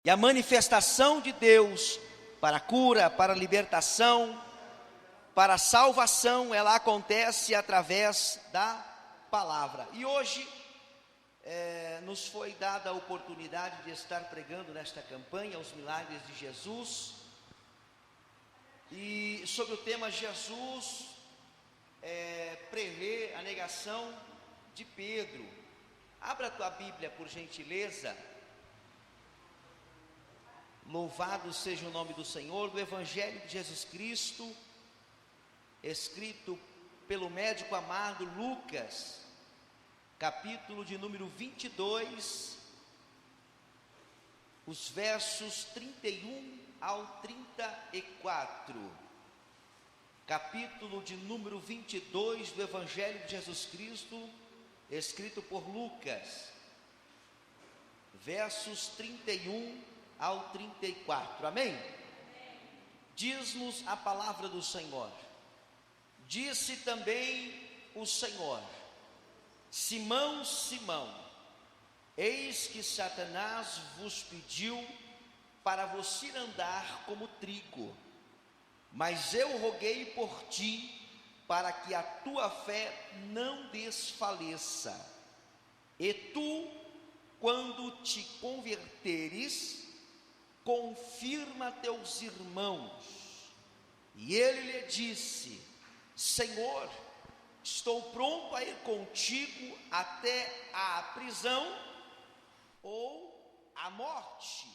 E a manifestação de Deus para a cura, para a libertação, para a salvação, ela acontece através da palavra. E hoje nos foi dada a oportunidade de estar pregando nesta campanha os milagres de Jesus. E sobre o tema Jesus prevê a negação de Pedro. Abra a tua Bíblia, por gentileza. Louvado seja o nome do Senhor, do Evangelho de Jesus Cristo, escrito pelo médico amado Lucas, capítulo de número 22, os versos 31 ao 34. Capítulo de número 22 do Evangelho de Jesus Cristo, escrito por Lucas, versos 31 ao 34, amém? Diz-nos a palavra do Senhor. Disse também o Senhor: Simão, Simão, eis que Satanás vos pediu para vos ir andar como trigo, mas eu roguei por ti, para que a tua fé não desfaleça. E tu, quando te converteres, confirma teus irmãos. E ele lhe disse: Senhor, estou pronto a ir contigo até a prisão ou a morte.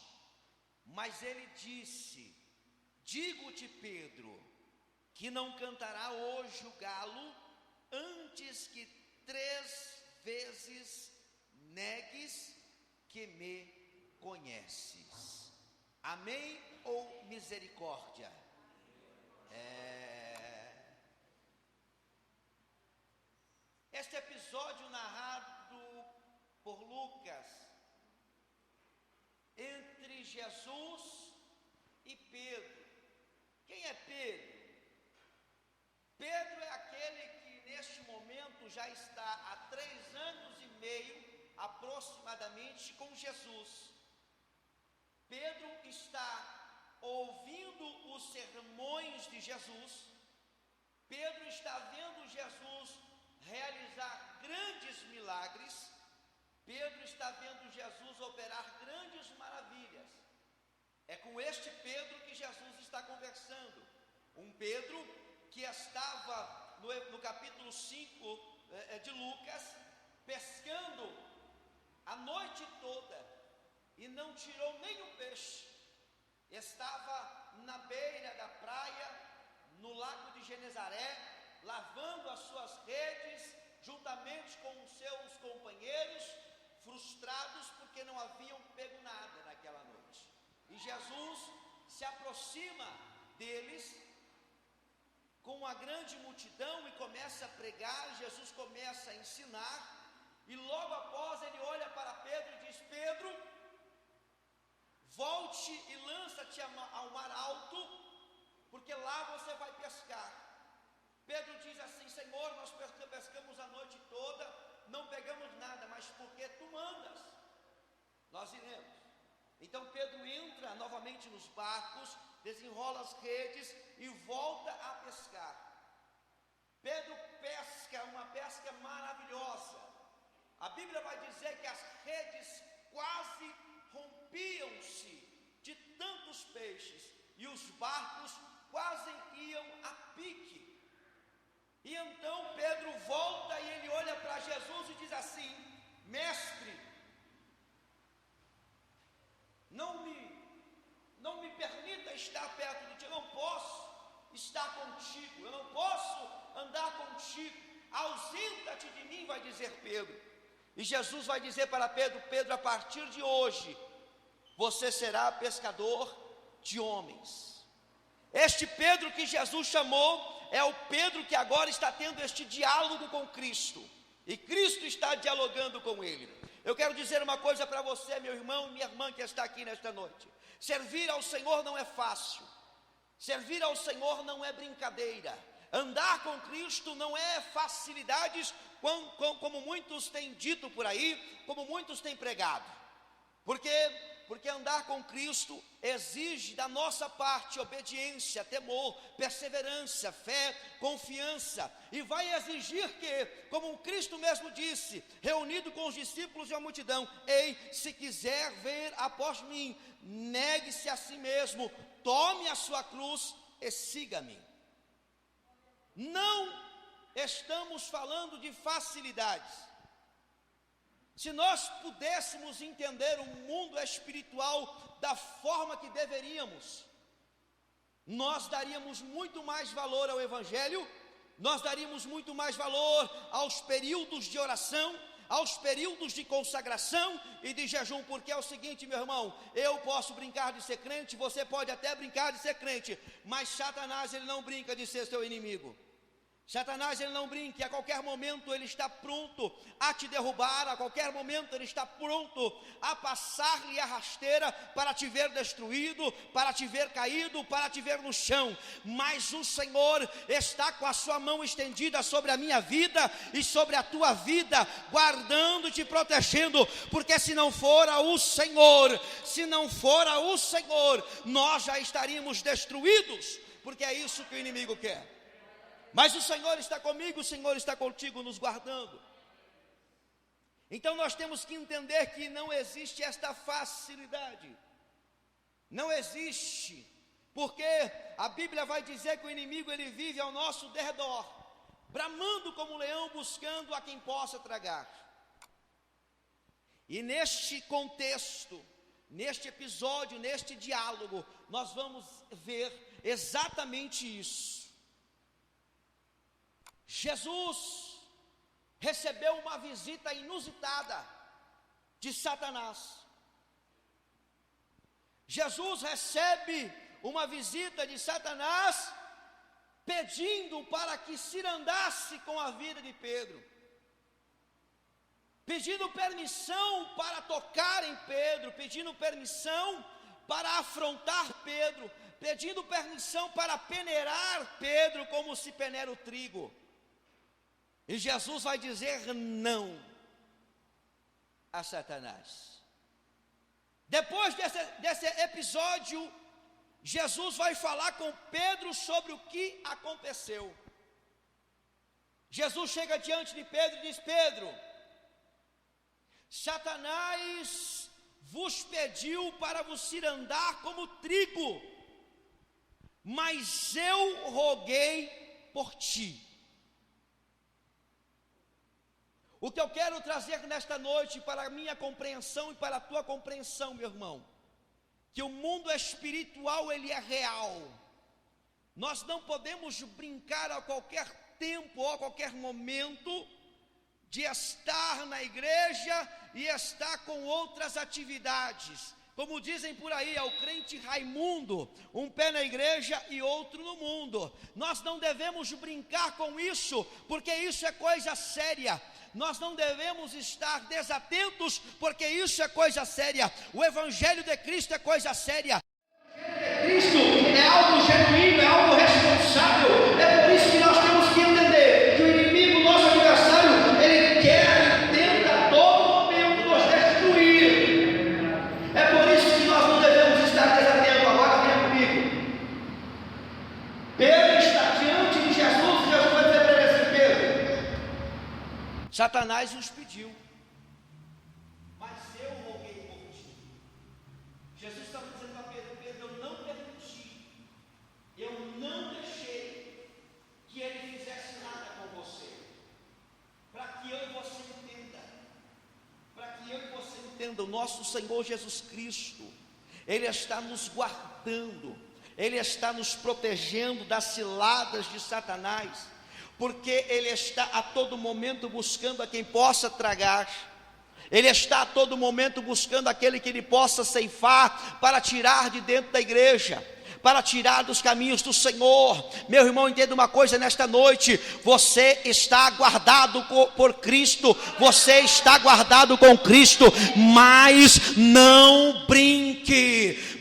Mas ele disse: digo-te, Pedro, que não cantará hoje o galo antes que 3 vezes negues que me conheces. Amém ou misericórdia? Este episódio narrado por Lucas entre Jesus e Pedro. Quem é Pedro? Pedro é aquele que neste momento já está há 3 anos e meio aproximadamente com Jesus. Pedro está ouvindo os sermões de Jesus. Pedro está vendo Jesus realizar grandes milagres. Pedro está vendo Jesus operar grandes maravilhas. É com este Pedro que Jesus está conversando. Um Pedro que estava no capítulo 5 de Lucas, pescando a noite toda e não tirou nenhum peixe. Estava na beira da praia, no lago de Genezaré, lavando as suas redes, juntamente com os seus companheiros, frustrados porque não haviam pego nada naquela noite. E Jesus se aproxima deles com uma grande multidão e começa a pregar. Jesus começa a ensinar, e logo após ele olha para Pedro e diz: Pedro, volte e lança-te ao mar alto, porque lá você vai pescar. Pedro diz assim: Senhor, nós pescamos a noite toda, não pegamos nada, mas porque tu mandas, nós iremos. Então Pedro entra novamente nos barcos, desenrola as redes e volta a pescar. Pedro pesca uma pesca maravilhosa. A Bíblia vai dizer que as redes quase rompiam-se de tantos peixes, e os barcos quase iam a pique. E então Pedro volta e ele olha para Jesus e diz assim: Mestre, não me permita estar perto de ti, eu não posso estar contigo, eu não posso andar contigo, ausenta-te de mim, vai dizer Pedro. E Jesus vai dizer para Pedro: Pedro, a partir de hoje, você será pescador de homens. Este Pedro que Jesus chamou é o Pedro que agora está tendo este diálogo com Cristo, e Cristo está dialogando com ele. Eu quero dizer uma coisa para você, meu irmão e minha irmã que está aqui nesta noite: servir ao Senhor não é fácil, servir ao Senhor não é brincadeira, andar com Cristo não é facilidades, como muitos têm dito por aí, como muitos têm pregado. Porque Porque andar com Cristo exige da nossa parte obediência, temor, perseverança, fé, confiança. E vai exigir que, como Cristo mesmo disse, reunido com os discípulos e a multidão: ei, se quiser vir após mim, negue-se a si mesmo, tome a sua cruz e siga-me. Não estamos falando de facilidades. Se nós pudéssemos entender o mundo espiritual da forma que deveríamos, nós daríamos muito mais valor ao Evangelho, nós daríamos muito mais valor aos períodos de oração, aos períodos de consagração e de jejum, porque é o seguinte, meu irmão: eu posso brincar de ser crente, você pode até brincar de ser crente, mas Satanás, ele não brinca de ser seu inimigo. Satanás, ele não brinca, a qualquer momento ele está pronto a te derrubar, a qualquer momento ele está pronto a passar-lhe a rasteira para te ver destruído, para te ver caído, para te ver no chão. Mas o Senhor está com a sua mão estendida sobre a minha vida e sobre a tua vida, guardando e te protegendo, porque se não fora o Senhor, nós já estaríamos destruídos, porque é isso que o inimigo quer. Mas o Senhor está comigo, o Senhor está contigo, nos guardando. Então nós temos que entender que não existe esta facilidade. Não existe. Porque a Bíblia vai dizer que o inimigo, ele vive ao nosso derredor, bramando como leão, buscando a quem possa tragar. E neste contexto, neste episódio, neste diálogo, nós vamos ver exatamente isso. Jesus recebeu uma visita inusitada de Satanás. Jesus recebe uma visita de Satanás pedindo para que cirandasse com a vida de Pedro, pedindo permissão para tocar em Pedro, pedindo permissão para afrontar Pedro, pedindo permissão para peneirar Pedro como se peneira o trigo. E Jesus vai dizer não a Satanás. Depois desse episódio, Jesus vai falar com Pedro sobre o que aconteceu. Jesus chega diante de Pedro e diz: Pedro, Satanás vos pediu para vos cirandar como trigo, mas eu roguei por ti. O que eu quero trazer nesta noite para a minha compreensão e para a tua compreensão, meu irmão, que o mundo espiritual, ele é real. Nós não podemos brincar a qualquer tempo ou a qualquer momento de estar na igreja e estar com outras atividades. Como dizem por aí, é o crente Raimundo, um pé na igreja e outro no mundo. Nós não devemos brincar com isso, porque isso é coisa séria. Nós não devemos estar desatentos, porque isso é coisa séria. O Evangelho de Cristo é coisa séria. O Evangelho de Cristo é algo genuíno, é algo responsável. É por isso que nós temos que entender que o inimigo, nosso adversário, ele quer e tenta a todo momento nos destruir. É por isso que nós não devemos estar desatentos. Agora venha comigo. Pedro está diante de Jesus, e Jesus vai dizer para ele assim: Pedro, Satanás nos pediu, mas eu roguei por ti. Jesus está dizendo a Pedro: Pedro, eu não permiti, eu não deixei que ele fizesse nada com você, para que eu e você entenda, o nosso Senhor Jesus Cristo, Ele está nos guardando, Ele está nos protegendo das ciladas de Satanás, porque Ele está a todo momento buscando a quem possa tragar. Ele está a todo momento buscando aquele que Ele possa ceifar, para tirar de dentro da igreja, para tirar dos caminhos do Senhor. Meu irmão, entenda uma coisa nesta noite: você está guardado por Cristo, você está guardado com Cristo, mas não brinque,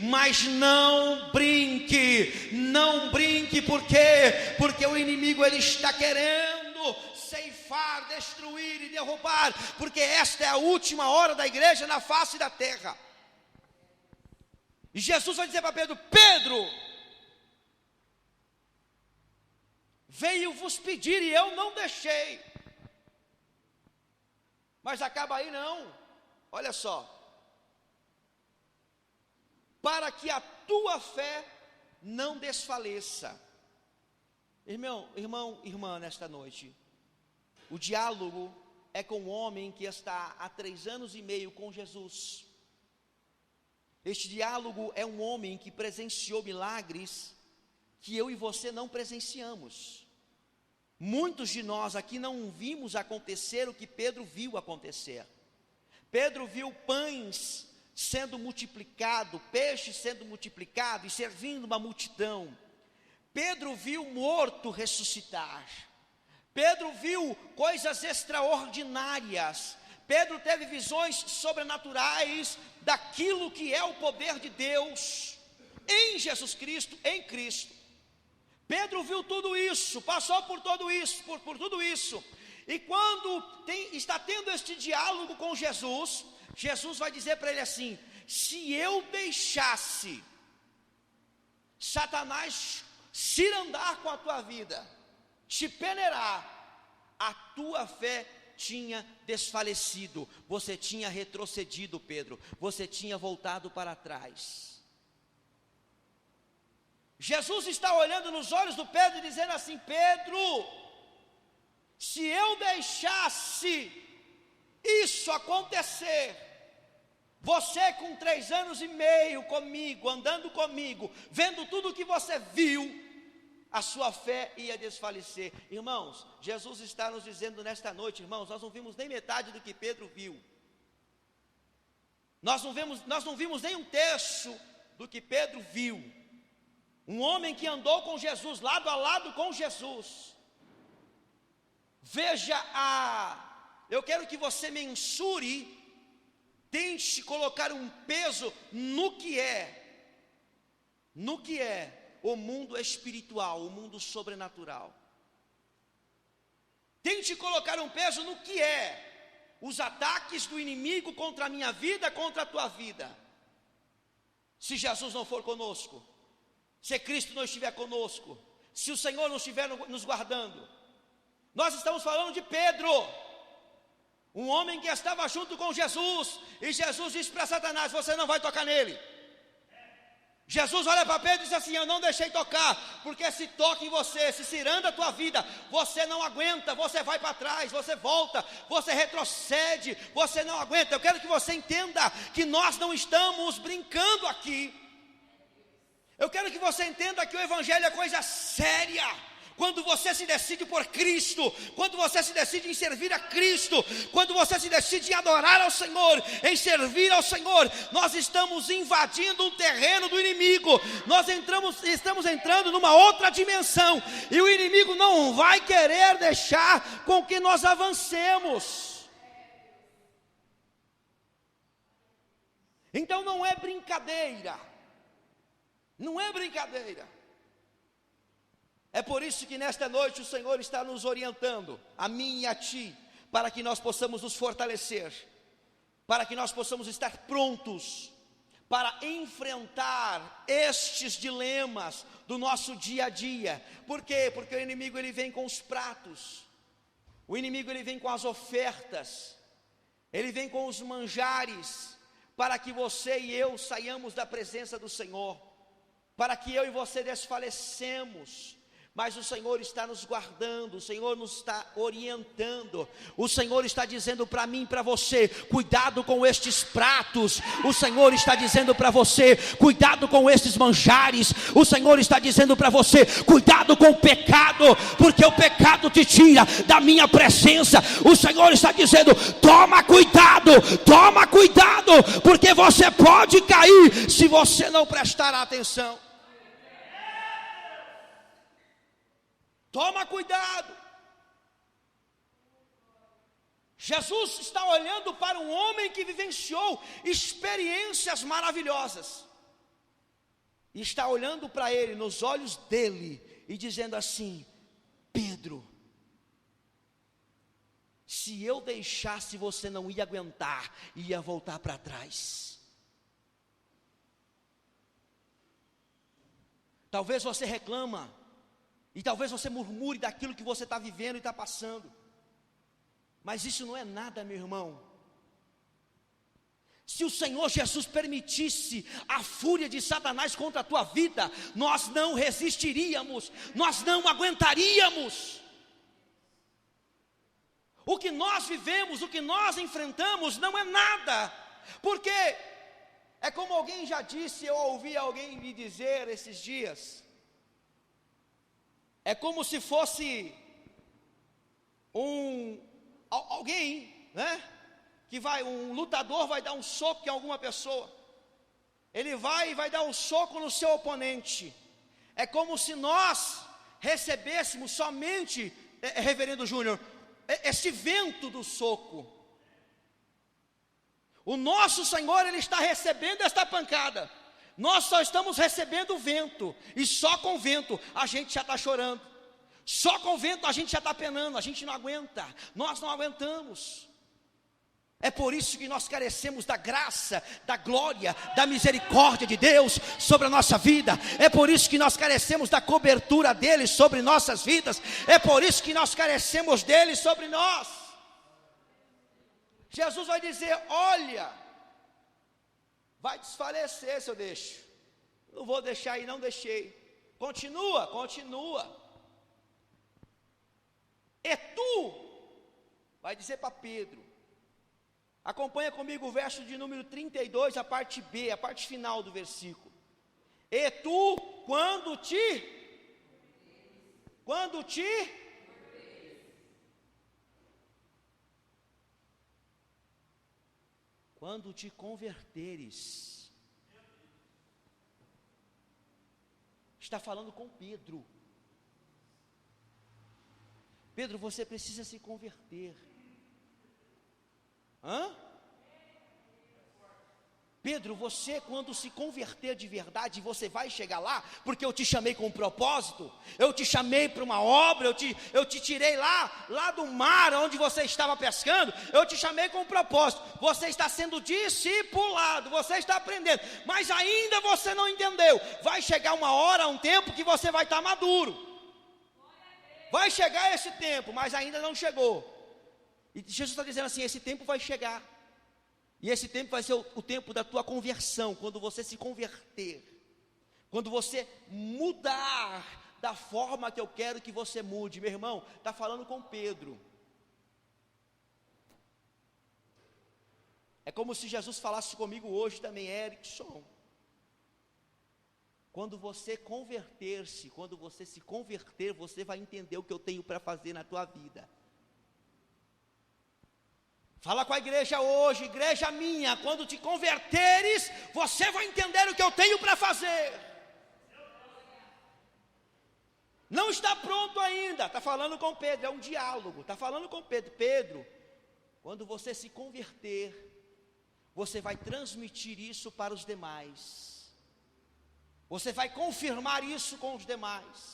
não brinque, porque o inimigo, ele está querendo ceifar, destruir e derrubar, porque esta é a última hora da igreja na face da terra. E Jesus vai dizer para Pedro: Pedro, veio vos pedir e eu não deixei. Mas acaba aí não. Olha só. Para que a tua fé não desfaleça. Irmã, nesta noite, o diálogo é com um homem que está há 3 anos e meio com Jesus. Este diálogo é um homem que presenciou milagres que eu e você não presenciamos. Muitos de nós aqui não vimos acontecer o que Pedro viu acontecer. Pedro viu pães sendo multiplicado, peixes sendo multiplicado e servindo uma multidão. Pedro viu morto ressuscitar. Pedro viu coisas extraordinárias. Pedro teve visões sobrenaturais daquilo que é o poder de Deus em Jesus Cristo, em Cristo. Pedro viu tudo isso, passou por tudo isso, por tudo isso. E quando está tendo este diálogo com Jesus, Jesus vai dizer para ele assim: se eu deixasse Satanás cirandar com a tua vida, te peneirar, a tua fé tinha desfalecido, você tinha retrocedido, Pedro, você tinha voltado para trás. Jesus está olhando nos olhos do Pedro e dizendo assim: Pedro, se eu deixasse isso acontecer, você com 3 anos e meio comigo, andando comigo, vendo tudo o que você viu, a sua fé ia desfalecer. Irmãos, Jesus está nos dizendo nesta noite, irmãos, nós não vimos nem metade do que Pedro viu. Nós não vimos nem um terço do que Pedro viu. Um homem que andou com Jesus, lado a lado com Jesus. Veja eu quero que você mensure, tente colocar um peso no que é o mundo espiritual, o mundo sobrenatural. Tente colocar um peso no que é os ataques do inimigo contra a minha vida, contra a tua vida. Se Jesus não for conosco, se Cristo não estiver conosco, se o Senhor não estiver nos guardando. Nós estamos falando de Pedro, um homem que estava junto com Jesus, e Jesus disse para Satanás: você não vai tocar nele. Jesus olha para Pedro e diz assim: eu não deixei tocar, porque se toca em você, se ciranda a tua vida, você não aguenta, você vai para trás, você volta, você retrocede, você não aguenta. Eu quero que você entenda que nós não estamos brincando aqui. Eu quero que você entenda que o Evangelho é coisa séria. Quando você se decide por Cristo, quando você se decide em servir a Cristo, quando você se decide em adorar ao Senhor, em servir ao Senhor, nós estamos invadindo um terreno do inimigo, nós estamos entrando numa outra dimensão, e o inimigo não vai querer deixar com que nós avancemos. Então não é brincadeira, não é brincadeira. É por isso que nesta noite o Senhor está nos orientando, a mim e a ti, para que nós possamos nos fortalecer, para que nós possamos estar prontos para enfrentar estes dilemas do nosso dia a dia. Por quê? Porque o inimigo ele vem com os pratos, o inimigo ele vem com as ofertas, ele vem com os manjares, para que você e eu saiamos da presença do Senhor, para que eu e você desfalecemos. Mas o Senhor está nos guardando, o Senhor nos está orientando, o Senhor está dizendo para mim e para você: cuidado com estes pratos. O Senhor está dizendo para você: cuidado com estes manjares. O Senhor está dizendo para você: cuidado com o pecado, porque o pecado te tira da minha presença. O Senhor está dizendo: toma cuidado, porque você pode cair se você não prestar atenção. Toma cuidado. Jesus está olhando para um homem que vivenciou experiências maravilhosas, e está olhando para ele, nos olhos dele, e dizendo assim: Pedro, se eu deixasse, você não ia aguentar, ia voltar para trás. Talvez você reclama, e talvez você murmure daquilo que você está vivendo e está passando, mas isso não é nada, meu irmão. Se o Senhor Jesus permitisse a fúria de Satanás contra a tua vida, nós não resistiríamos, nós não aguentaríamos. O que nós vivemos, o que nós enfrentamos não é nada, porque é como alguém já disse, eu ouvi alguém me dizer esses dias, é como se fosse alguém, né? Um lutador vai dar um soco em alguma pessoa, ele vai dar um soco no seu oponente, é como se nós recebêssemos somente, reverendo Júnior, esse vento do soco. O nosso Senhor, Ele está recebendo esta pancada, nós só estamos recebendo o vento, e só com o vento a gente já está chorando, só com o vento a gente já está penando, a gente não aguenta, nós não aguentamos. É por isso que nós carecemos da graça, da glória, da misericórdia de Deus sobre a nossa vida. É por isso que nós carecemos da cobertura dele sobre nossas vidas. É por isso que nós carecemos dele sobre nós. Jesus vai dizer: olha, vai desfalecer se eu deixo. Não vou deixar e não deixei. Continua. E tu, vai dizer para Pedro. Acompanha comigo o verso de número 32, a parte B, a parte final do versículo. E tu, quando te converteres. Está falando com Pedro. Pedro, você precisa se converter. Pedro, você quando se converter de verdade, você vai chegar lá, porque eu te chamei com um propósito, eu te chamei para uma obra, eu te tirei lá do mar onde você estava pescando, eu te chamei com um propósito, você está sendo discipulado, você está aprendendo, mas ainda você não entendeu, vai chegar uma hora, um tempo que você vai estar maduro, vai chegar esse tempo, mas ainda não chegou. E Jesus está dizendo assim: esse tempo vai chegar, e esse tempo vai ser o tempo da tua conversão, quando você se converter, quando você mudar da forma que eu quero que você mude. Meu irmão, está falando com Pedro. É como se Jesus falasse comigo hoje também: Erickson, quando você converter-se, quando você se converter, você vai entender o que eu tenho para fazer na tua vida. Fala com a igreja hoje, igreja minha, quando te converteres, você vai entender o que eu tenho para fazer. Não está pronto ainda, está falando com Pedro, é um diálogo, está falando com Pedro. Pedro, quando você se converter, você vai transmitir isso para os demais, você vai confirmar isso com os demais,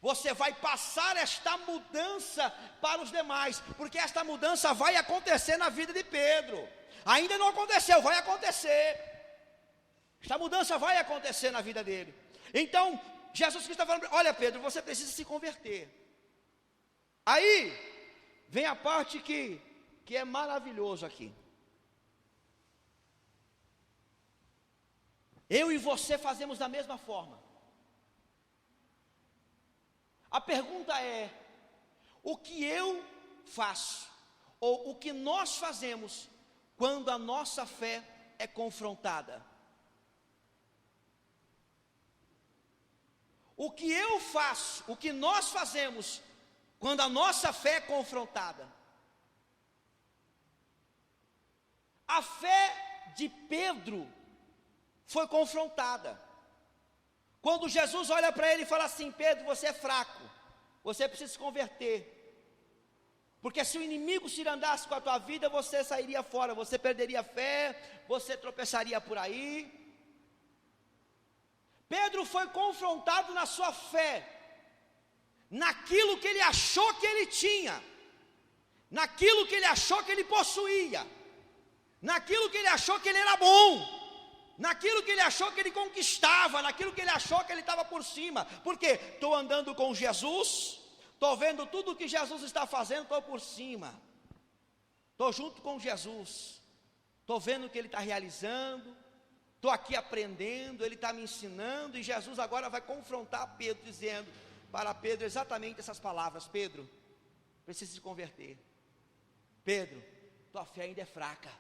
você vai passar esta mudança para os demais, porque esta mudança vai acontecer na vida de Pedro. Ainda não aconteceu, vai acontecer. Esta mudança vai acontecer na vida dele. Então, Jesus Cristo está falando: olha Pedro, você precisa se converter. Aí, vem a parte que é maravilhoso aqui. Eu e você fazemos da mesma forma. A pergunta é: o que eu faço, ou o que nós fazemos, quando a nossa fé é confrontada? O que eu faço, o que nós fazemos, quando a nossa fé é confrontada? A fé de Pedro foi confrontada. Quando Jesus olha para ele e fala assim: Pedro, você é fraco, você precisa se converter, porque se o inimigo se andasse com a tua vida, você sairia fora, você perderia a fé, você tropeçaria por aí. Pedro foi confrontado na sua fé, naquilo que ele achou que ele tinha, naquilo que ele achou que ele possuía, naquilo que ele achou que ele era bom. naquilo que ele achou que ele conquistava, naquilo que ele achou que ele estava por cima. Por quê? Estou andando com Jesus, estou vendo tudo que Jesus está fazendo, estou por cima, estou junto com Jesus, estou vendo o que ele está realizando, estou aqui aprendendo, ele está me ensinando, e Jesus agora vai confrontar Pedro, dizendo para Pedro exatamente essas palavras: Pedro, precisa se converter. Pedro, tua fé ainda é fraca.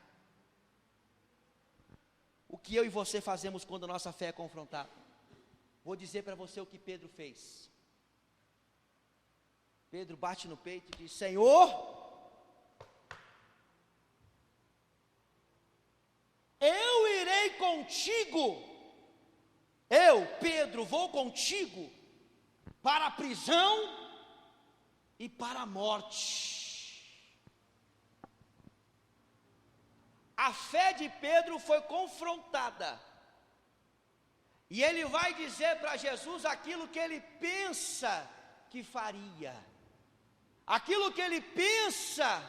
O que eu e você fazemos quando a nossa fé é confrontada? Vou dizer para você o que Pedro fez. Pedro bate no peito e diz: Senhor, eu irei contigo. Eu, Pedro, vou contigo para a prisão e para a morte. A fé de Pedro foi confrontada, e ele vai dizer para Jesus aquilo que ele pensa que faria, aquilo que ele pensa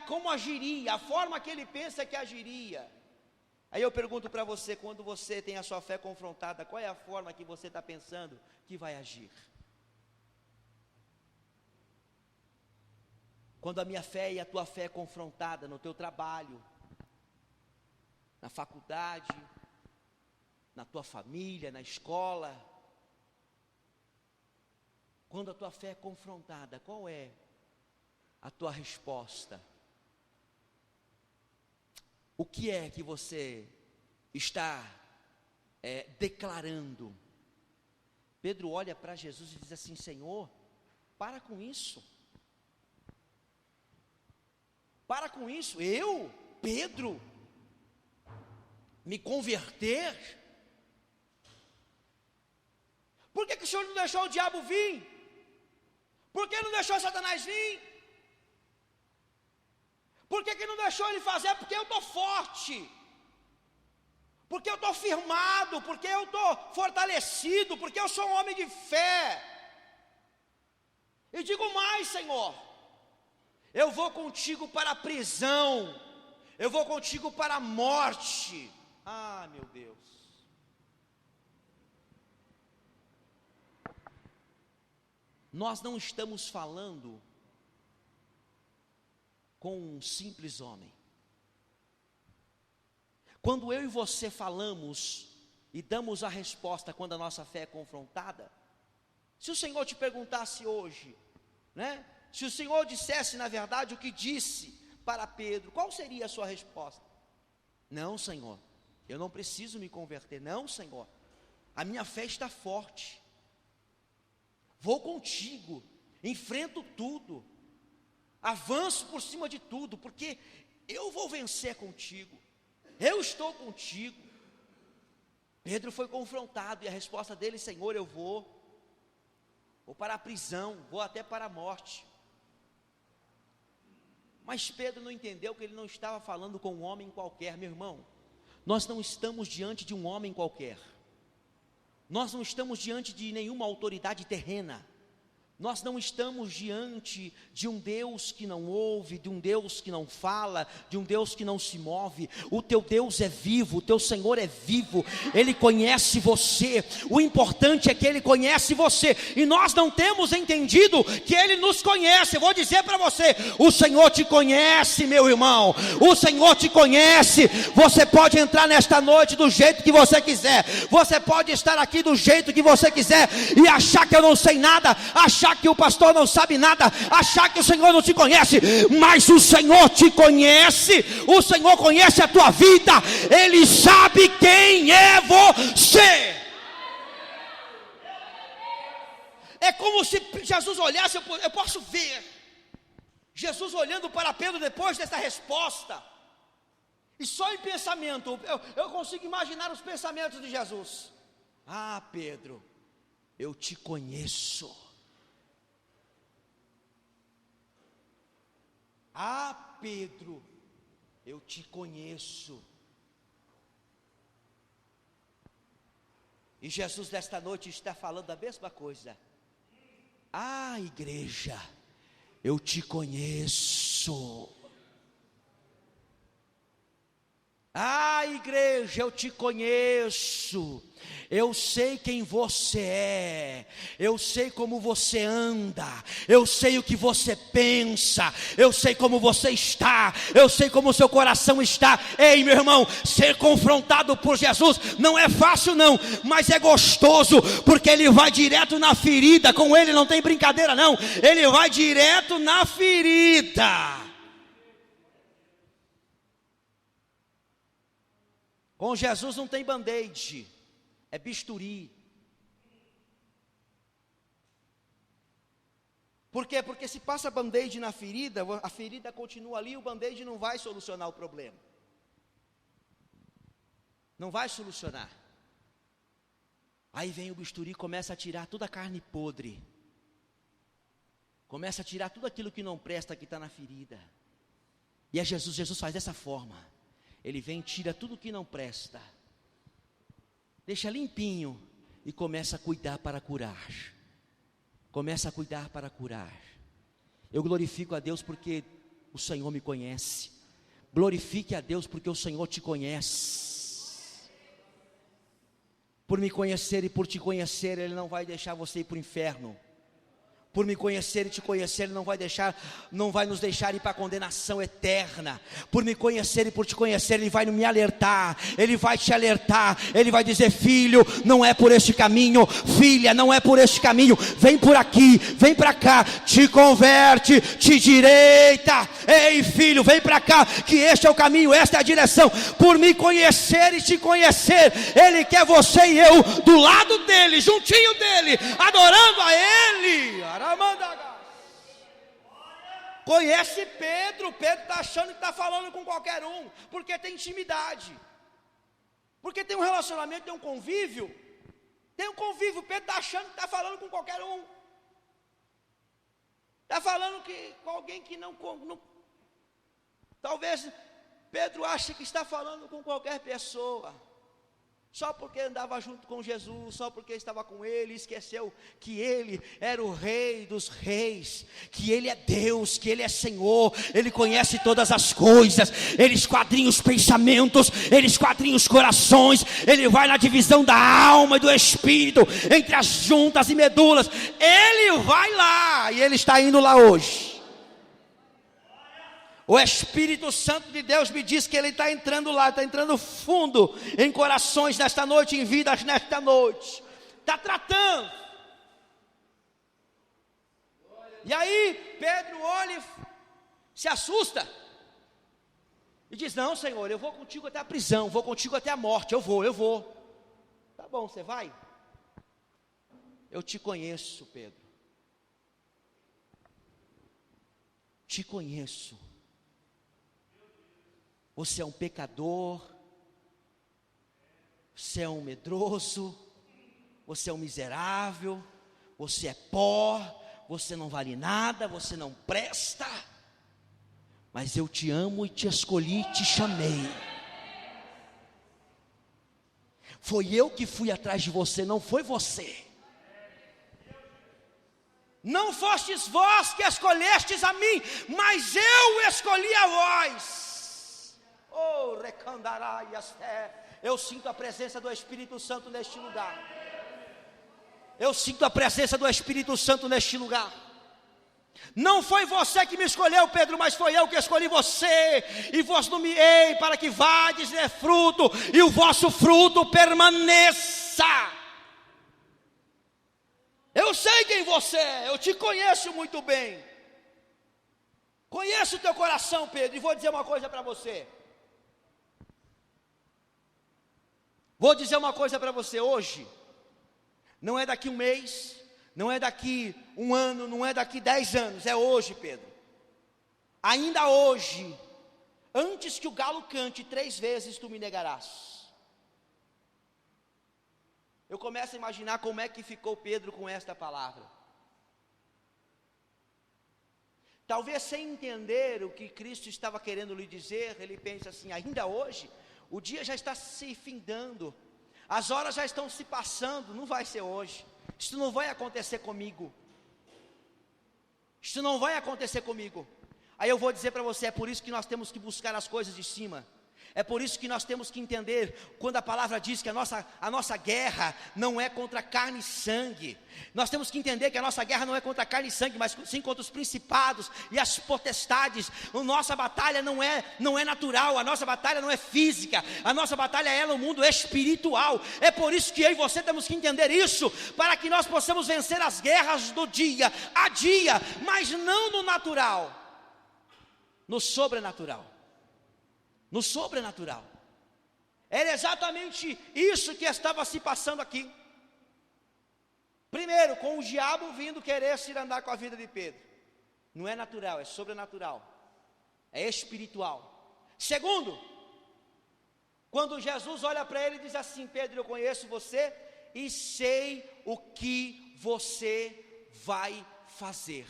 como agiria, a forma que ele pensa que agiria. Aí eu pergunto para você, quando você tem a sua fé confrontada, qual é a forma que você está pensando que vai agir? Quando a minha fé e a tua fé é confrontada no teu trabalho, na faculdade, na tua família, na escola, quando a tua fé é confrontada, qual é a tua resposta? O que é que você está declarando? Pedro olha para Jesus e diz assim: Senhor, para com isso. Para com isso. Eu, Pedro, me converter? Por que o Senhor não deixou o diabo vir? Por que não deixou Satanás vir? Por que não deixou ele fazer? Porque eu estou forte, porque eu estou firmado, porque eu estou fortalecido, porque eu sou um homem de fé. E digo mais, Senhor, eu vou contigo para a prisão, eu vou contigo para a morte. Ah, meu Deus. Nós não estamos falando com um simples homem. Quando eu e você falamos e damos a resposta quando a nossa fé é confrontada, se o Senhor te perguntasse hoje, né? Se o Senhor dissesse na verdade o que disse para Pedro, qual seria a sua resposta? Não, Senhor, eu não preciso me converter. Não, Senhor, a minha fé está forte, vou contigo, enfrento tudo, avanço por cima de tudo, porque eu vou vencer contigo, eu estou contigo. Pedro foi confrontado e a resposta dele: Senhor, eu vou para a prisão, vou até para a morte. Mas Pedro não entendeu que ele não estava falando com um homem qualquer. Meu irmão, nós não estamos diante de um homem qualquer, nós não estamos diante de nenhuma autoridade terrena, nós não estamos diante de um Deus que não ouve, de um Deus que não fala, de um Deus que não se move. O teu Deus é vivo, o teu Senhor é vivo, Ele conhece você. O importante é que Ele conhece você, e nós não temos entendido que Ele nos conhece. Eu vou dizer para você, o Senhor te conhece, meu irmão, o Senhor te conhece. Você pode entrar nesta noite do jeito que você quiser, você pode estar aqui do jeito que você quiser, e achar que eu não sei nada, achar que o pastor não sabe nada, achar que o Senhor não te conhece, mas o Senhor te conhece, o Senhor conhece a tua vida, Ele sabe quem é você. É como se Jesus olhasse, eu posso ver Jesus olhando para Pedro depois dessa resposta, e só em pensamento, eu consigo imaginar os pensamentos de Jesus. Ah, Pedro, eu te conheço. Ah, Pedro, eu te conheço. E Jesus nesta noite está falando a mesma coisa. Ah, igreja, eu te conheço. Ah, igreja, eu te conheço. Eu sei quem você é, eu sei como você anda, eu sei o que você pensa, eu sei como você está, eu sei como o seu coração está. Ei, meu irmão, ser confrontado por Jesus não é fácil não, mas é gostoso, porque ele vai direto na ferida. Com ele não tem brincadeira não, ele vai direto na ferida. Com Jesus não tem band-aid, é bisturi. Por quê? Porque se passa band-aid na ferida, a ferida continua ali, o band-aid não vai solucionar o problema. Não vai solucionar. Aí vem o bisturi e começa a tirar toda a carne podre. Começa a tirar tudo aquilo que não presta, que está na ferida. E é Jesus faz dessa forma. Ele vem e tira tudo que não presta. Deixa limpinho e começa a cuidar para curar. Começa a cuidar para curar. Eu glorifico a Deus porque o Senhor me conhece. Glorifique a Deus porque o Senhor te conhece. Por me conhecer e por te conhecer, Ele não vai deixar você ir para o inferno. Por me conhecer e te conhecer, Ele não vai nos deixar ir para a condenação eterna. Por me conhecer e por te conhecer, Ele vai me alertar, Ele vai te alertar, Ele vai dizer: filho, não é por este caminho, filha, não é por este caminho, vem por aqui, vem para cá, te converte, te direita. Ei, filho, vem para cá, que este é o caminho, esta é a direção. Por me conhecer e te conhecer, Ele quer você e eu do lado dEle, juntinho dEle, adorando a Ele. Conhece Pedro está achando que está falando com qualquer um, porque tem intimidade, porque tem um relacionamento, tem um convívio, Pedro está achando que está falando com qualquer um, está falando com alguém que não, talvez Pedro ache que está falando com qualquer pessoa, só porque andava junto com Jesus, só porque estava com Ele, esqueceu que Ele era o Rei dos reis, que Ele é Deus, que Ele é Senhor, Ele conhece todas as coisas, Ele esquadrinha os pensamentos, Ele esquadrinha os corações, Ele vai na divisão da alma e do espírito, entre as juntas e medulas, Ele vai lá, e Ele está indo lá hoje. O Espírito Santo de Deus me diz que Ele está entrando lá, está entrando fundo em corações nesta noite, em vidas nesta noite, está tratando. E aí Pedro olha e se assusta, e diz: não, Senhor, eu vou contigo até a prisão, vou contigo até a morte, eu vou. Tá bom, você vai? Eu te conheço, Pedro, te conheço. Você é um pecador, você é um medroso, você é um miserável, você é pó, você não vale nada, você não presta, mas eu te amo e te escolhi e te chamei. Foi eu que fui atrás de você, não foi você. Não fostes vós que escolhestes a mim, mas eu escolhi a vós. Oh, eu sinto a presença do Espírito Santo neste lugar. Eu sinto a presença do Espírito Santo neste lugar. Não foi você que me escolheu, Pedro, mas foi eu que escolhi você, e vos nomeei para que vades dê fruto, e o vosso fruto permaneça. Eu sei quem você é, eu te conheço muito bem. Conheço o teu coração, Pedro, e vou dizer uma coisa para você. Vou dizer uma coisa para você hoje. Não é daqui um mês, não é daqui um ano, não é daqui 10 anos, é hoje, Pedro. Ainda hoje, antes que o galo cante 3 vezes, tu me negarás. Eu começo a imaginar como é que ficou Pedro com esta palavra. Talvez sem entender o que Cristo estava querendo lhe dizer, ele pensa assim: ainda hoje? O dia já está se findando, as horas já estão se passando, não vai ser hoje, isso não vai acontecer comigo, isso não vai acontecer comigo. Aí eu vou dizer para você, é por isso que nós temos que buscar as coisas de cima, É por isso que nós temos que entender, quando a palavra diz que a nossa guerra não é contra carne e sangue. Nós temos que entender que a nossa guerra não é contra carne e sangue, mas sim contra os principados e as potestades. A nossa batalha não é natural, a nossa batalha não é física, a nossa batalha é no mundo espiritual. É por isso que eu e você temos que entender isso, para que nós possamos vencer as guerras do dia a dia, mas não no natural, no sobrenatural. No sobrenatural. Era exatamente isso que estava se passando aqui. Primeiro, com o diabo vindo querer se andar com a vida de Pedro. Não é natural, é sobrenatural. É espiritual. Segundo, quando Jesus olha para ele e diz assim: Pedro, eu conheço você e sei o que você vai fazer.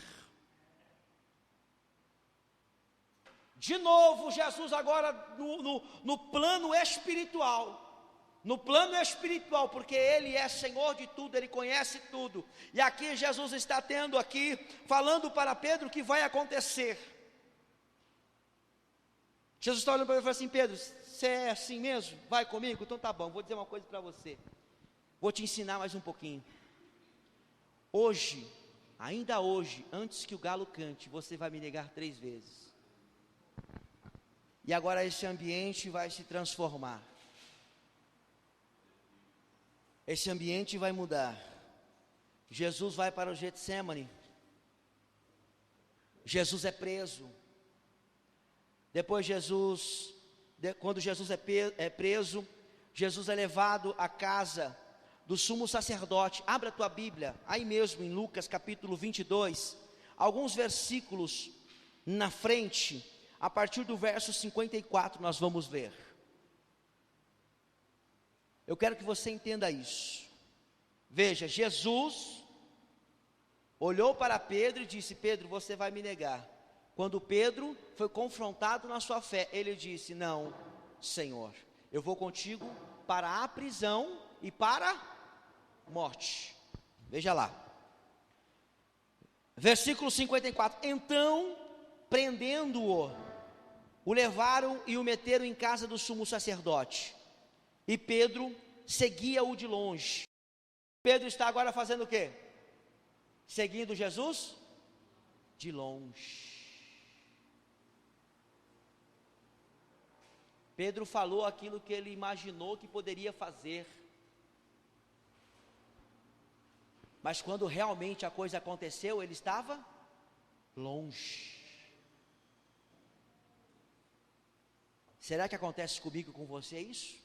De novo, Jesus agora no plano espiritual, porque Ele é Senhor de tudo, Ele conhece tudo, e aqui Jesus está falando para Pedro o que vai acontecer. Jesus está olhando para ele e fala assim: Pedro, você é assim mesmo? Vai comigo? Então tá bom, vou dizer uma coisa para você, vou te ensinar mais um pouquinho. Hoje, ainda hoje, antes que o galo cante, você vai me negar 3 vezes. E agora esse ambiente vai se transformar. Esse ambiente vai mudar. Jesus vai para o Getsemane. Jesus é preso. Depois quando Jesus é preso, Jesus é levado à casa do sumo sacerdote. Abra a tua Bíblia, aí mesmo em Lucas capítulo 22, alguns versículos na frente. A partir do verso 54 nós vamos ver. Eu quero que você entenda isso. Veja, Jesus olhou para Pedro e disse: Pedro, você vai me negar. Quando Pedro foi confrontado na sua fé, ele disse: não, Senhor, eu vou contigo para a prisão e para a morte. Veja lá. Versículo 54. Então, prendendo-o, o levaram e o meteram em casa do sumo sacerdote. E Pedro seguia-o de longe. Pedro está agora fazendo o quê? Seguindo Jesus de longe. Pedro falou aquilo que ele imaginou que poderia fazer. Mas quando realmente a coisa aconteceu, ele estava longe. Será que acontece comigo e com você isso?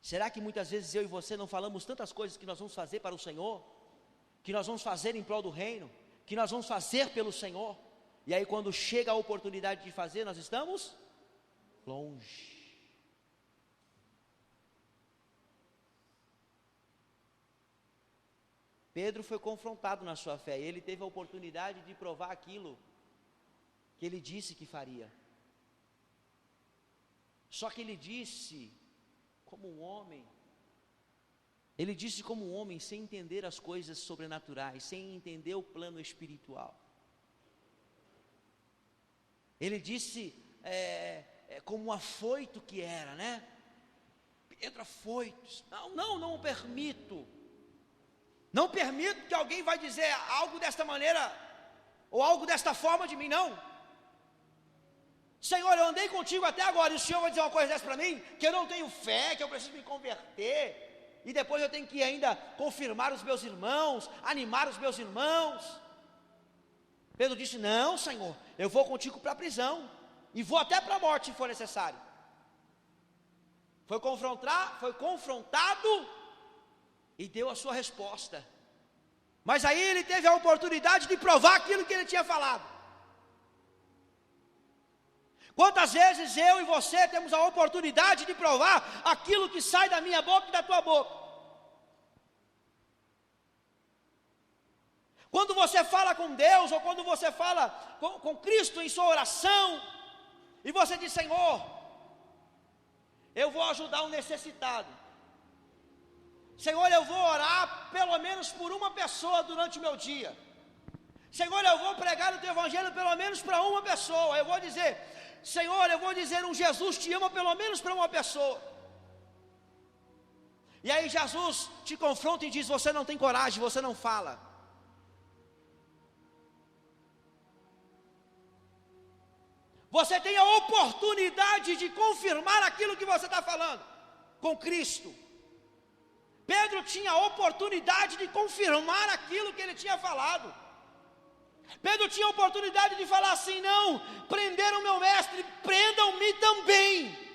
Será que muitas vezes eu e você não falamos tantas coisas que nós vamos fazer para o Senhor, que nós vamos fazer em prol do reino, que nós vamos fazer pelo Senhor, e aí quando chega a oportunidade de fazer, nós estamos longe. Pedro foi confrontado na sua fé, e ele teve a oportunidade de provar aquilo que ele disse que faria. Só que ele disse como um homem sem entender as coisas sobrenaturais, sem entender o plano espiritual. Ele disse como um afoito que era, né? Pedro afoito, não permito. Não permito que alguém vai dizer algo desta maneira, ou algo desta forma de mim, não. Senhor, eu andei contigo até agora, e o Senhor vai dizer uma coisa dessa para mim, que eu não tenho fé, que eu preciso me converter, e depois eu tenho que ainda confirmar os meus irmãos, animar os meus irmãos. Pedro disse: não, Senhor, eu vou contigo para a prisão, e vou até para a morte se for necessário. Foi confrontado, e deu a sua resposta. Mas aí ele teve a oportunidade de provar aquilo que ele tinha falado. Quantas vezes eu e você temos a oportunidade de provar aquilo que sai da minha boca e da tua boca? Quando você fala com Deus, ou quando você fala com Cristo em sua oração, e você diz: Senhor, eu vou ajudar um necessitado. Senhor, eu vou orar pelo menos por uma pessoa durante o meu dia. Senhor, eu vou pregar o teu evangelho pelo menos para uma pessoa. Eu vou dizer: Senhor, eu vou dizer um Jesus te ama pelo menos para uma pessoa. E aí Jesus te confronta e diz: você não tem coragem, você não fala. Você tem a oportunidade de confirmar aquilo que você está falando com Cristo. Pedro tinha a oportunidade de confirmar aquilo que ele tinha falado. Pedro tinha a oportunidade de falar assim: não, prenderam meu mestre, prendam-me também.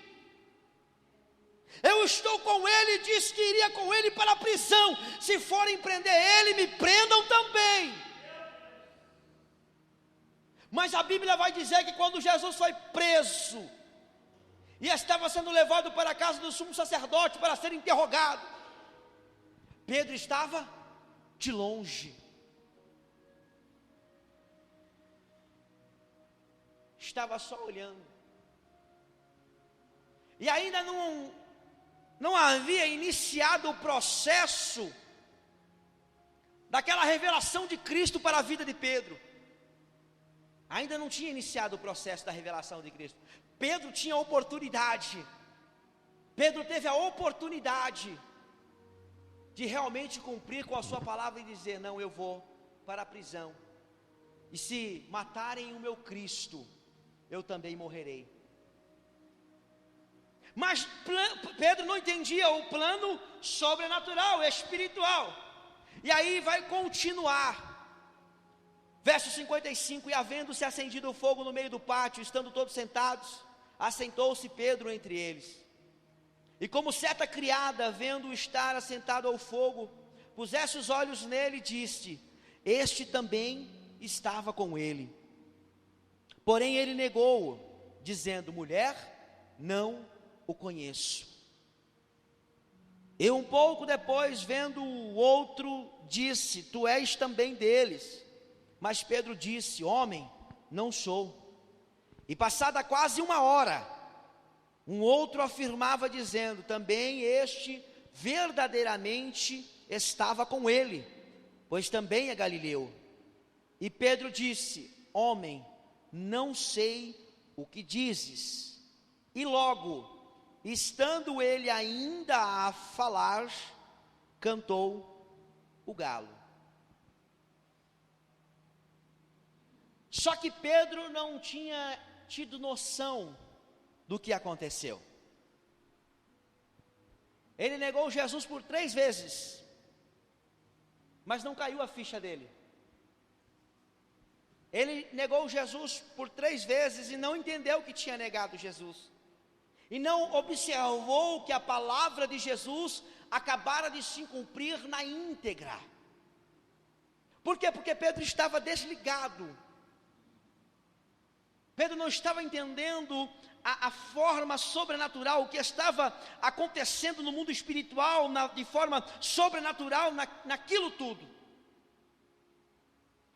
Eu estou com ele, disse que iria com ele para a prisão. Se forem prender ele, me prendam também. Mas a Bíblia vai dizer que quando Jesus foi preso e estava sendo levado para a casa do sumo sacerdote para ser interrogado, Pedro estava de longe. Estava só olhando. E ainda não havia iniciado o processo daquela revelação de Cristo para a vida de Pedro. Ainda não tinha iniciado o processo da revelação de Cristo. Pedro tinha a oportunidade. Pedro teve a oportunidade de realmente cumprir com a sua palavra e dizer: não, eu vou para a prisão. E se matarem o meu Cristo, eu também morrerei. Mas Pedro não entendia o plano sobrenatural, espiritual. E aí vai continuar. Verso 55: e havendo-se acendido o fogo no meio do pátio, estando todos sentados, assentou-se Pedro entre eles. E como certa criada, vendo-o estar assentado ao fogo, pusesse os olhos nele e disse: este também estava com ele. Porém ele negou-o, dizendo: mulher, não o conheço. E um pouco depois, vendo o outro, disse: tu és também deles. Mas Pedro disse: homem, não sou. E passada quase uma hora, um outro afirmava dizendo: também este verdadeiramente estava com ele, pois também é galileu. E Pedro disse: homem, não sei o que dizes. E logo, estando ele ainda a falar, cantou o galo. Só que Pedro não tinha tido noção do que aconteceu. Ele negou Jesus por 3 vezes, mas não caiu a ficha dele. Ele negou Jesus por 3 vezes e não entendeu que tinha negado Jesus. E não observou que a palavra de Jesus acabara de se cumprir na íntegra. Por quê? Porque Pedro estava desligado. Pedro não estava entendendo a forma sobrenatural, o que estava acontecendo no mundo espiritual, de forma sobrenatural, naquilo tudo.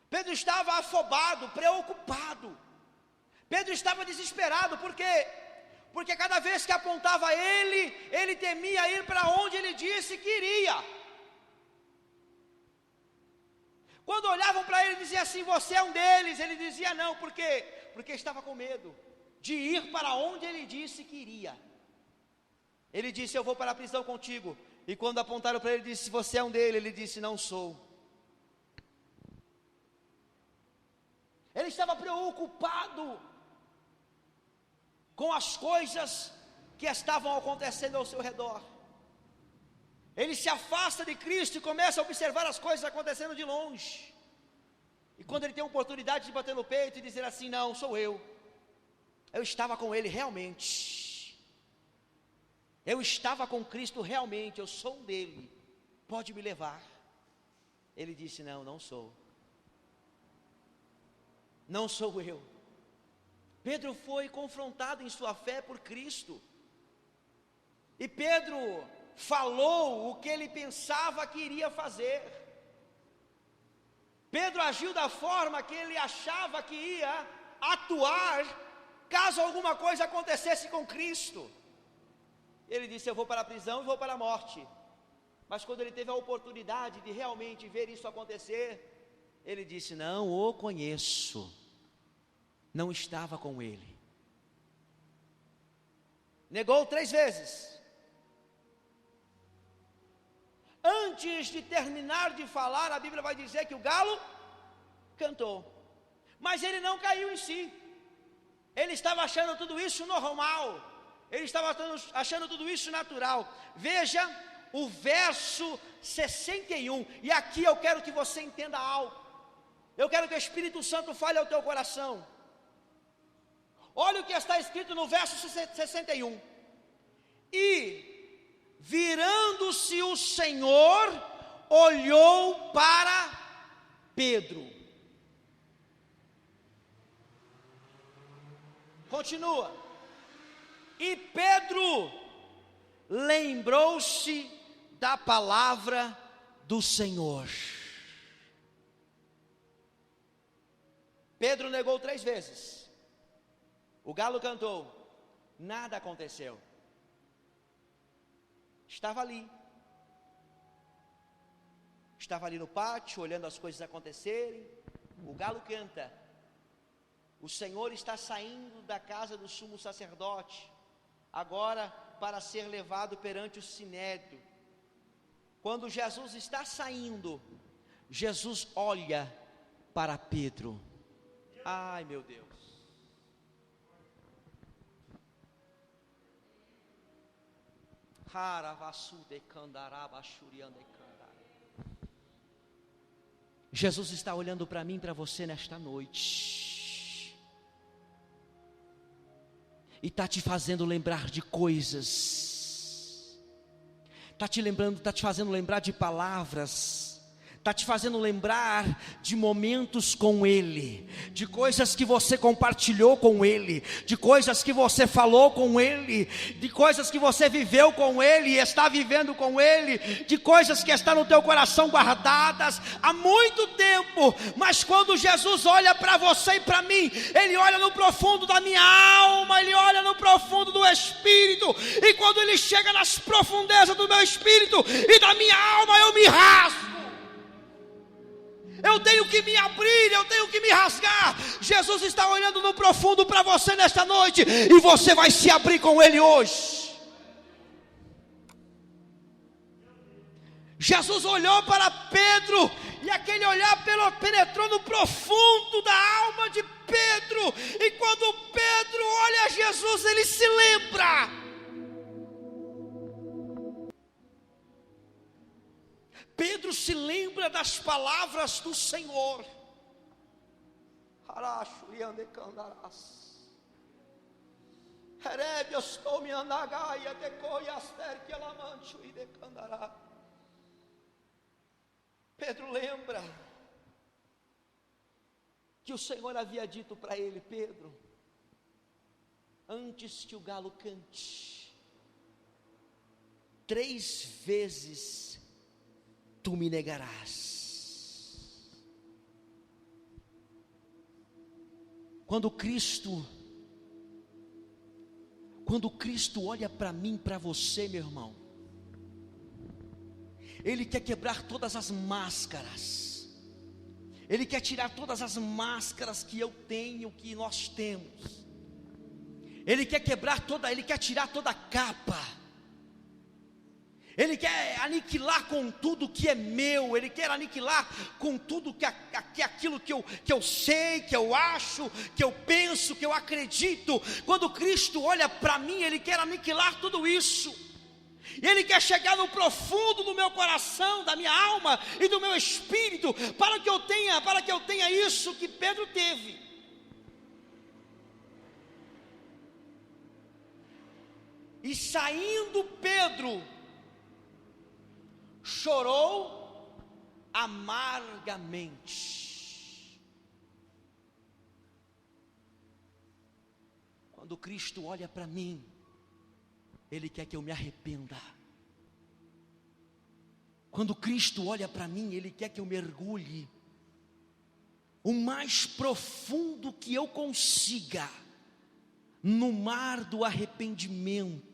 Pedro estava afobado, preocupado. Pedro estava desesperado, por quê? Porque cada vez que apontava ele temia ir para onde ele disse que iria. Quando olhavam para ele e diziam assim: você é um deles, ele dizia não, por quê? Porque estava com medo de ir para onde ele disse que iria. Ele disse: eu vou para a prisão contigo. E quando apontaram para ele, disse: você é um deles, ele disse: não sou. Ele estava preocupado com as coisas que estavam acontecendo ao seu redor. Ele se afasta de Cristo e começa a observar as coisas acontecendo de longe. E quando ele tem a oportunidade de bater no peito e dizer assim: não, sou eu estava com ele realmente, eu estava com Cristo realmente, eu sou um dele, pode me levar. Ele disse: não, não sou. Não sou eu. Pedro foi confrontado em sua fé por Cristo. E Pedro falou o que ele pensava que iria fazer. Pedro agiu da forma que ele achava que ia atuar caso alguma coisa acontecesse com Cristo. Ele disse: eu vou para a prisão e vou para a morte. Mas quando ele teve a oportunidade de realmente ver isso acontecer, ele disse: não o conheço, não estava com ele. Negou 3 vezes. Antes de terminar de falar, a Bíblia vai dizer que o galo cantou. Mas ele não caiu em si. Ele estava achando tudo isso normal. Ele estava achando tudo isso natural. Veja o verso 61. E aqui eu quero que você entenda algo. Eu quero que o Espírito Santo fale ao teu coração. Olha o que está escrito no verso 61. E, virando-se o Senhor, olhou para Pedro. Continua. E Pedro lembrou-se da palavra do Senhor. Pedro negou 3 vezes. O galo cantou. Nada aconteceu. Estava ali. Estava ali no pátio, olhando as coisas acontecerem. O galo canta. O Senhor está saindo da casa do sumo sacerdote, agora para ser levado perante o sinédrio. Quando Jesus está saindo, Jesus olha para Pedro. Ai, meu Deus. Jesus está olhando para mim e para você nesta noite, e está te fazendo lembrar de coisas, está te fazendo lembrar de palavras, está te fazendo lembrar de momentos com Ele, de coisas que você compartilhou com Ele, de coisas que você falou com Ele, de coisas que você viveu com Ele e está vivendo com Ele, de coisas que estão no teu coração guardadas há muito tempo. Mas quando Jesus olha para você e para mim, Ele olha no profundo da minha alma, Ele olha no profundo do Espírito, e quando Ele chega nas profundezas do meu Espírito e da minha alma, eu me rasgo. Eu tenho que me abrir, eu tenho que me rasgar. Jesus está olhando no profundo para você nesta noite, e você vai se abrir com Ele hoje. Jesus olhou para Pedro, e aquele olhar penetrou no profundo da alma de Pedro. E quando Pedro olha a Jesus, ele se lembra. Pedro se lembra das palavras do Senhor. Pedro lembra que o Senhor havia dito para ele: Pedro, antes que o galo cante, 3 vezes tu me negarás. Quando Cristo olha para mim, para você, meu irmão, Ele quer quebrar todas as máscaras, Ele quer tirar todas as máscaras que eu tenho, que nós temos. Ele quer Ele quer tirar toda a capa. Ele quer aniquilar com tudo que é meu. Ele quer aniquilar com tudo que aquilo que eu sei, que eu acho, que eu penso, que eu acredito. Quando Cristo olha para mim, Ele quer aniquilar tudo isso. E Ele quer chegar no profundo do meu coração, da minha alma e do meu espírito, para que eu tenha isso que Pedro teve. E saindo Pedro, chorou amargamente. Quando Cristo olha para mim, Ele quer que eu me arrependa. Quando Cristo olha para mim, Ele quer que eu mergulhe o mais profundo que eu consiga no mar do arrependimento.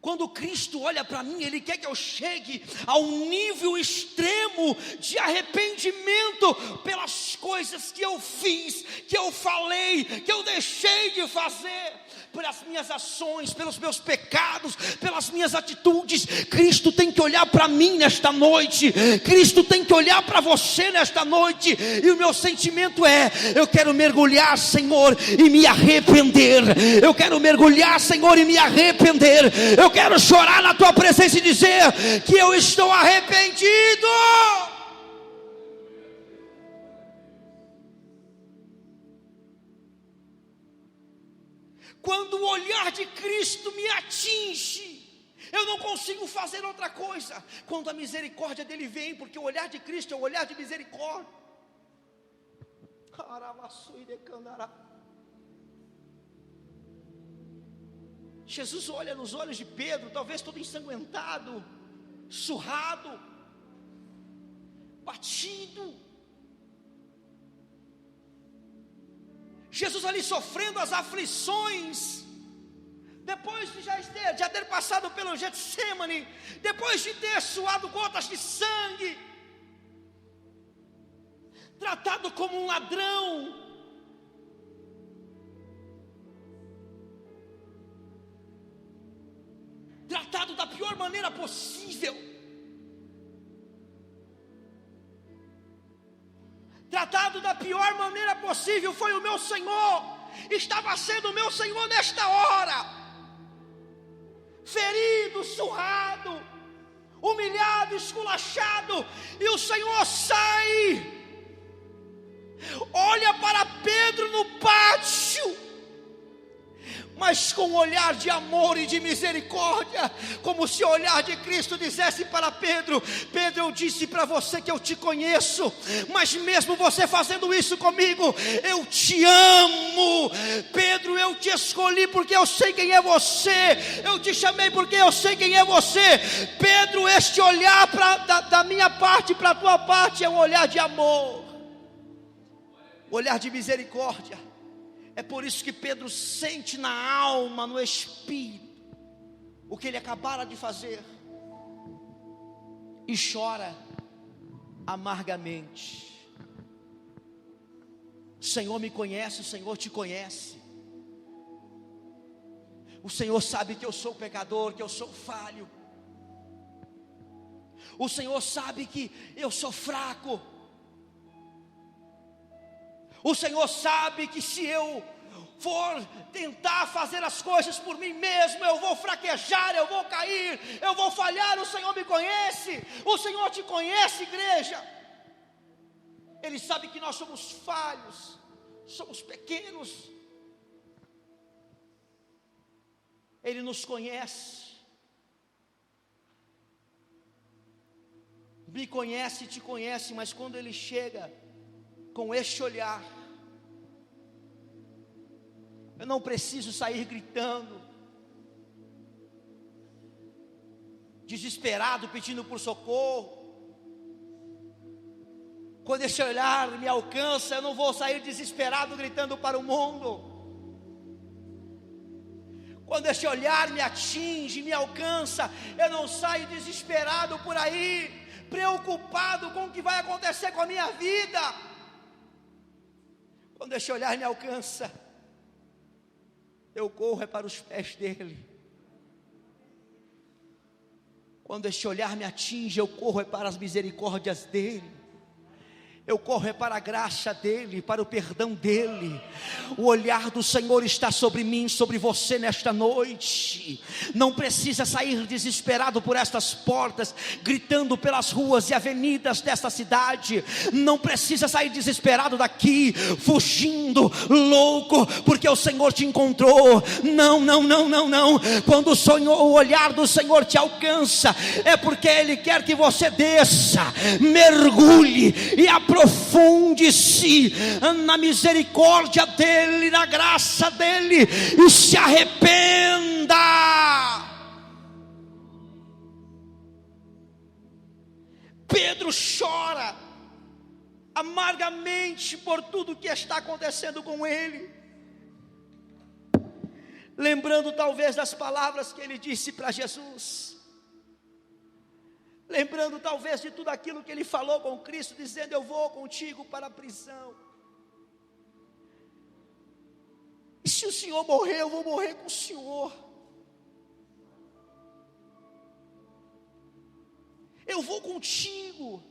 Quando Cristo olha para mim, Ele quer que eu chegue ao nível extremo de arrependimento pelas coisas que eu fiz, que eu falei, que eu deixei de fazer, pelas minhas ações, pelos meus pecados, pelas minhas atitudes. Cristo tem que olhar para mim nesta noite, Cristo tem que olhar para você nesta noite, e o meu sentimento é: eu quero mergulhar, Senhor, e me arrepender. Eu quero mergulhar, Senhor, e me arrepender. Eu quero chorar na tua presença e dizer que eu estou arrependido. Quando o olhar de Cristo me atinge, eu não consigo fazer outra coisa. Quando a misericórdia dele vem, porque o olhar de Cristo é o olhar de misericórdia. Jesus olha nos olhos de Pedro, talvez todo ensanguentado, surrado, batido. Jesus ali sofrendo as aflições, depois de já ter passado pelo Getsemane, depois de ter suado gotas de sangue, tratado como um ladrão, tratado da pior maneira possível, tratado da pior maneira possível, foi o meu Senhor, estava sendo o meu Senhor nesta hora, ferido, surrado, humilhado, esculachado, e o Senhor sai, olha para Pedro no pátio, mas com um olhar de amor e de misericórdia, como se o olhar de Cristo dissesse para Pedro: Pedro, eu disse para você que eu te conheço, mas mesmo você fazendo isso comigo, eu te amo. Pedro, eu te escolhi porque eu sei quem é você, eu te chamei porque eu sei quem é você. Pedro, este olhar da minha parte para a tua parte é um olhar de amor, olhar de misericórdia. É por isso que Pedro sente na alma, no espírito, o que ele acabara de fazer, e chora amargamente. O Senhor me conhece, o Senhor te conhece. O Senhor sabe que eu sou pecador, que eu sou falho. O Senhor sabe que eu sou fraco. O Senhor sabe que se eu for tentar fazer as coisas por mim mesmo, eu vou fraquejar, eu vou cair, eu vou falhar. O Senhor me conhece, o Senhor te conhece, igreja. Ele sabe que nós somos falhos, somos pequenos. Ele nos conhece, me conhece e te conhece, mas quando Ele chega com este olhar, eu não preciso sair gritando, desesperado, pedindo por socorro. Quando esse olhar me alcança, eu não vou sair desesperado gritando para o mundo. Quando esse olhar me atinge, me alcança, eu não saio desesperado por aí, preocupado com o que vai acontecer com a minha vida. Quando esse olhar me alcança, eu corro para os pés dele. Quando esse olhar me atinge, eu corro para as misericórdias dele. Eu corro para a graça dele, para o perdão dele. O olhar do Senhor está sobre mim, sobre você nesta noite. Não precisa sair desesperado por estas portas, gritando pelas ruas e avenidas desta cidade. Não precisa sair desesperado daqui, fugindo, louco, porque o Senhor te encontrou. Não. Quando o olhar do Senhor te alcança, é porque Ele quer que você desça, mergulhe e aprofunde-se na misericórdia dEle, na graça dEle, e se arrependa. Pedro chora amargamente por tudo que está acontecendo com ele. lembrando talvez das palavras que ele disse para Jesus, lembrando talvez de tudo aquilo que ele falou com Cristo, dizendo: eu vou contigo para a prisão, e se o Senhor morrer, eu vou morrer com o Senhor, eu vou contigo.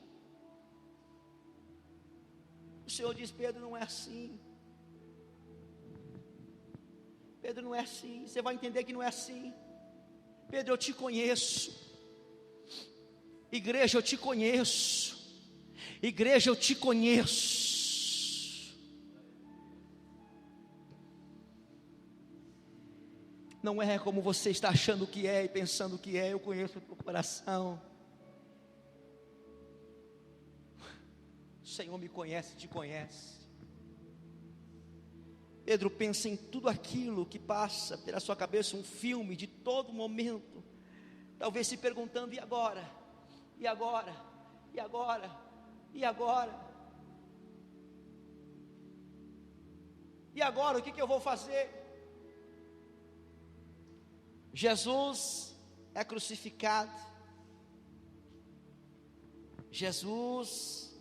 O Senhor diz: Pedro, não é assim. Pedro, não é assim. Você vai entender que não é assim. Pedro, eu te conheço. Igreja, eu te conheço. Igreja, eu te conheço. Não é como você está achando que é e pensando que é. Eu conheço o teu coração. O Senhor me conhece, te conhece. Pedro pensa em tudo aquilo que passa pela sua cabeça, um filme de todo momento, talvez se perguntando: e agora? E agora? E agora? E agora? E agora, o que eu vou fazer? Jesus é crucificado, Jesus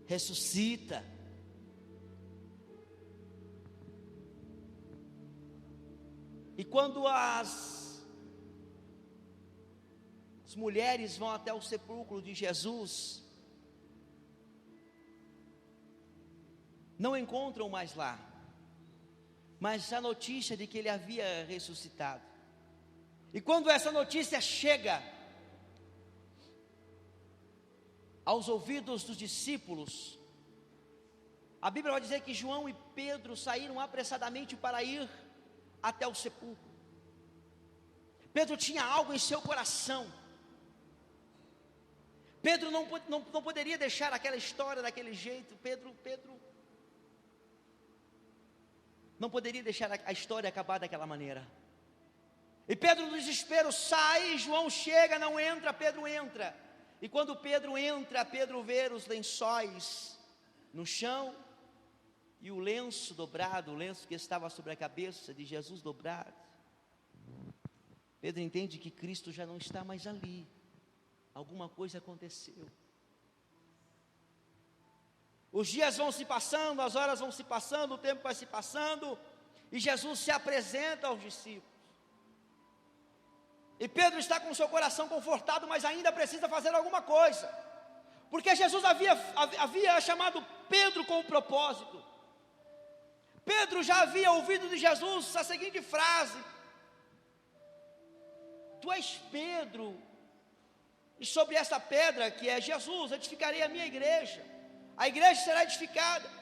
ressuscita, e quando as mulheres vão até o sepulcro de Jesus, não encontram mais lá, mas a notícia de que ele havia ressuscitado. E quando essa notícia chega aos ouvidos dos discípulos, a Bíblia vai dizer que João e Pedro saíram apressadamente para ir até o sepulcro. Pedro tinha algo em seu coração. Pedro não poderia deixar aquela história daquele jeito. Pedro não poderia deixar a história acabar daquela maneira. E Pedro, no desespero, sai. João chega, não entra. Pedro entra. E quando Pedro entra, Pedro vê os lençóis no chão e o lenço dobrado, o lenço que estava sobre a cabeça de Jesus dobrado. Pedro entende que Cristo já não está mais ali. Alguma coisa aconteceu. Os dias vão se passando, as horas vão se passando, o tempo vai se passando, e Jesus se apresenta aos discípulos. E Pedro está com o seu coração confortado, mas ainda precisa fazer alguma coisa, porque Jesus havia chamado Pedro com um propósito. Pedro já havia ouvido de Jesus a seguinte frase: tu és Pedro, e sobre essa pedra que é Jesus, edificarei a minha igreja. A igreja será edificada.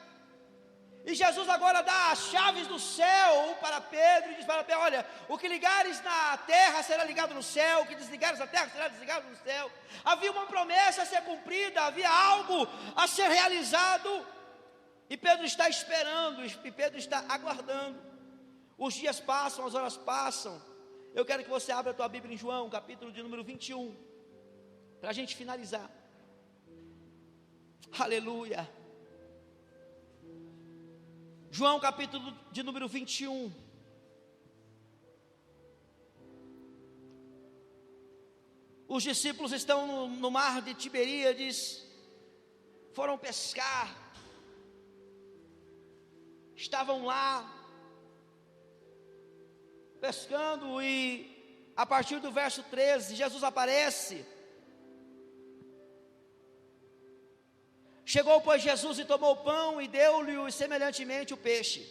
E Jesus agora dá as chaves do céu para Pedro, e diz para Pedro: olha, o que ligares na terra será ligado no céu, o que desligares na terra será desligado no céu. Havia uma promessa a ser cumprida, havia algo a ser realizado, e Pedro está esperando, e Pedro está aguardando. Os dias passam, as horas passam. Eu quero que você abra a tua Bíblia em João, capítulo de número 21, para a gente finalizar. Aleluia. João capítulo de número 21. Os discípulos estão no mar de Tiberíades, foram pescar, estavam lá pescando, e a partir do verso 13, Jesus aparece. Chegou, pois, Jesus e tomou o pão e deu-lhe semelhantemente o peixe.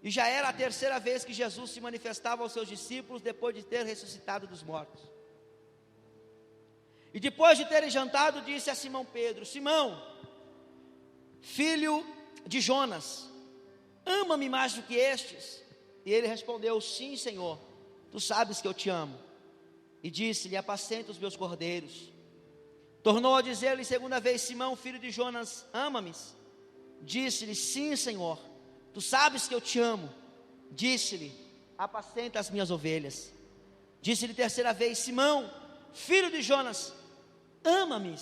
E já era a terceira vez que Jesus se manifestava aos seus discípulos depois de ter ressuscitado dos mortos. E depois de terem jantado, disse a Simão Pedro: Simão, filho de Jonas, ama-me mais do que estes? E ele respondeu: sim, Senhor, tu sabes que eu te amo. E disse-lhe: apacenta os meus cordeiros. Tornou a dizer-lhe segunda vez: Simão, filho de Jonas, ama-me? Disse-lhe: sim, Senhor, tu sabes que eu te amo. Disse-lhe: apacenta as minhas ovelhas. Disse-lhe terceira vez: Simão, filho de Jonas, ama-me?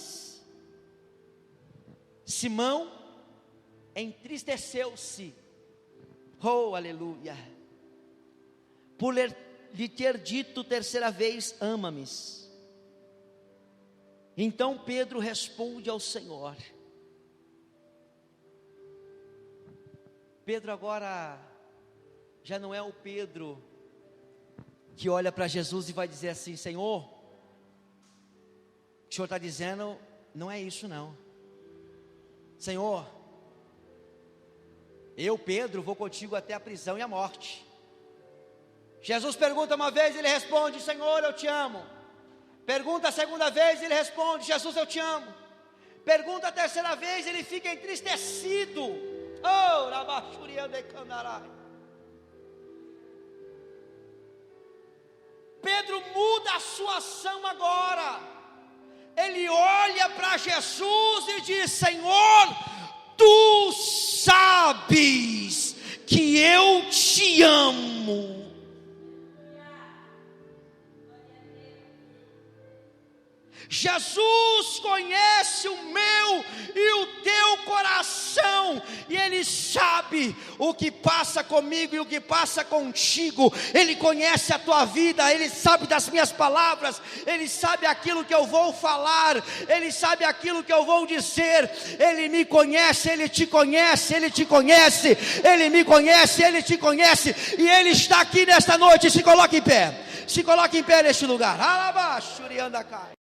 Simão entristeceu-se. Oh, aleluia. por lhe ter dito terceira vez, ama-me. Então Pedro responde ao Senhor. Pedro agora já não é o Pedro que olha para Jesus e vai dizer assim: Senhor, o Senhor está dizendo, não é isso não. Senhor, eu, Pedro, vou contigo até a prisão e a morte. Jesus pergunta uma vez, ele responde: Senhor, eu te amo. Pergunta a segunda vez, ele responde: Jesus, eu te amo. Pergunta a terceira vez, ele fica entristecido. Oh, Rabachurian de Candarai. Pedro muda a sua ação agora. Ele olha para Jesus e diz: Senhor, tu sabes que eu te amo. Jesus conhece o meu e o teu coração, e Ele sabe o que passa comigo e o que passa contigo. Ele conhece a tua vida, Ele sabe das minhas palavras, Ele sabe aquilo que eu vou falar, Ele sabe aquilo que eu vou dizer. Ele me conhece, Ele te conhece, Ele te conhece, Ele me conhece, Ele te conhece, e Ele está aqui nesta noite. Se coloque em pé, se coloque em pé neste lugar. Alabá, Shuriandacai.